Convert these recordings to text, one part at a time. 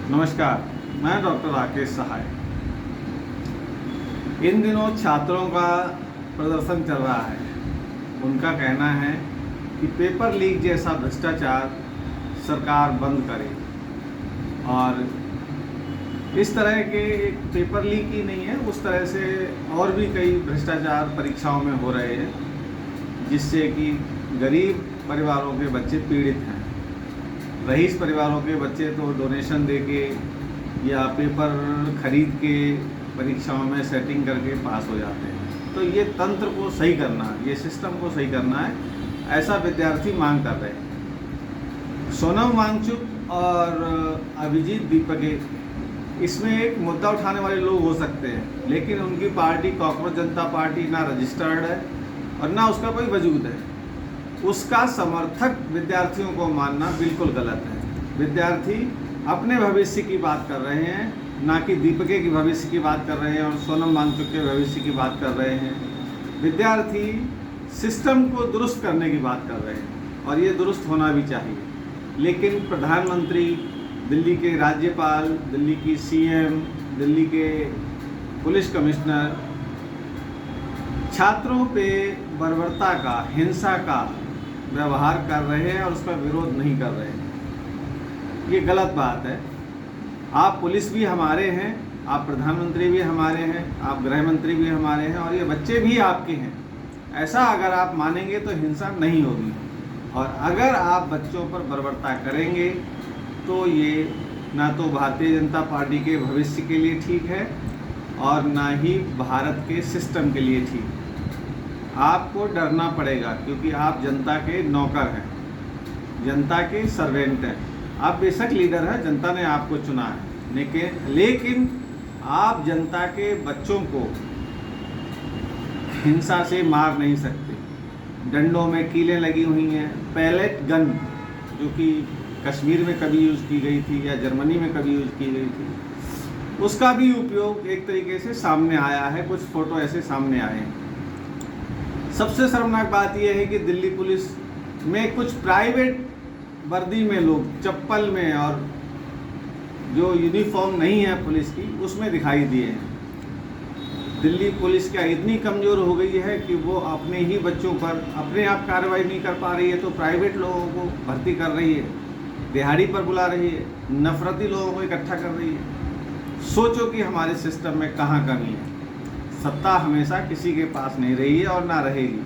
नमस्कार, मैं डॉक्टर राकेश सहाय। इन दिनों छात्रों का प्रदर्शन चल रहा है। उनका कहना है कि पेपर लीक जैसा भ्रष्टाचार सरकार बंद करे। और इस तरह के एक पेपर लीक ही नहीं है, उस तरह से और भी कई भ्रष्टाचार परीक्षाओं में हो रहे हैं, जिससे कि गरीब परिवारों के बच्चे पीड़ित हैं। रईस परिवारों के बच्चे तो डोनेशन देके या पेपर खरीद के परीक्षाओं में सेटिंग करके पास हो जाते हैं। तो ये तंत्र को सही करना, ये सिस्टम को सही करना है, ऐसा विद्यार्थी मांग कर रहे हैं। सोनम वांगचुक और अभिजीत दीपके, इसमें एक मुद्दा उठाने वाले लोग हो सकते हैं, लेकिन उनकी पार्टी कॉकरोच जनता पार्टी ना रजिस्टर्ड है और ना उसका कोई वजूद है। उसका समर्थक विद्यार्थियों को मानना बिल्कुल गलत है। विद्यार्थी अपने भविष्य की बात कर रहे हैं, ना कि दीपके की भविष्य की बात कर रहे हैं और सोनम वांगचुक के भविष्य की बात कर रहे हैं। विद्यार्थी सिस्टम को दुरुस्त करने की बात कर रहे हैं और ये दुरुस्त होना भी चाहिए। लेकिन प्रधानमंत्री, दिल्ली के राज्यपाल, दिल्ली की सीएम, दिल्ली के पुलिस कमिश्नर छात्रों पे बर्बरता का, हिंसा का व्यवहार कर रहे हैं और उसका विरोध नहीं कर रहे हैं। ये गलत बात है। आप पुलिस भी हमारे हैं, आप प्रधानमंत्री भी हमारे हैं, आप गृह मंत्री भी हमारे हैं और ये बच्चे भी आपके हैं। ऐसा अगर आप मानेंगे तो हिंसा नहीं होगी। और अगर आप बच्चों पर बर्बरता करेंगे तो ये ना तो भारतीय जनता पार्टी के भविष्य के लिए ठीक है और ना ही भारत के सिस्टम के लिए ठीक है। आपको डरना पड़ेगा, क्योंकि आप जनता के नौकर हैं, जनता के सर्वेंट हैं। आप बेशक लीडर हैं, जनता ने आपको चुना है, लेकिन आप जनता के बच्चों को हिंसा से मार नहीं सकते। डंडों में कीलें लगी हुई हैं। पैलेट गन, जो कि कश्मीर में कभी यूज़ की गई थी या जर्मनी में कभी यूज़ की गई थी, उसका भी उपयोग एक तरीके से सामने आया है। कुछ फ़ोटो ऐसे सामने आए हैं। सबसे शर्मनाक बात यह है कि दिल्ली पुलिस में कुछ प्राइवेट वर्दी में लोग चप्पल में और जो यूनिफॉर्म नहीं है पुलिस की, उसमें दिखाई दिए हैं। दिल्ली पुलिस क्या इतनी कमज़ोर हो गई है कि वो अपने ही बच्चों पर अपने आप कार्रवाई नहीं कर पा रही है, तो प्राइवेट लोगों को भर्ती कर रही है, दिहाड़ी पर बुला रही है, नफरती लोगों को इकट्ठा कर रही है। सोचो कि हमारे सिस्टम में कहाँ कमी है। सत्ता हमेशा किसी के पास नहीं रही है और ना रहेगी।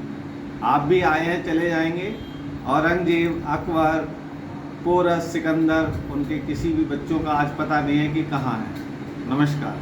आप भी आए हैं, चले जाएंगे। औरंगजेब, अकबर, पोरस, सिकंदर, उनके किसी भी बच्चों का आज पता नहीं है कि कहाँ है। नमस्कार।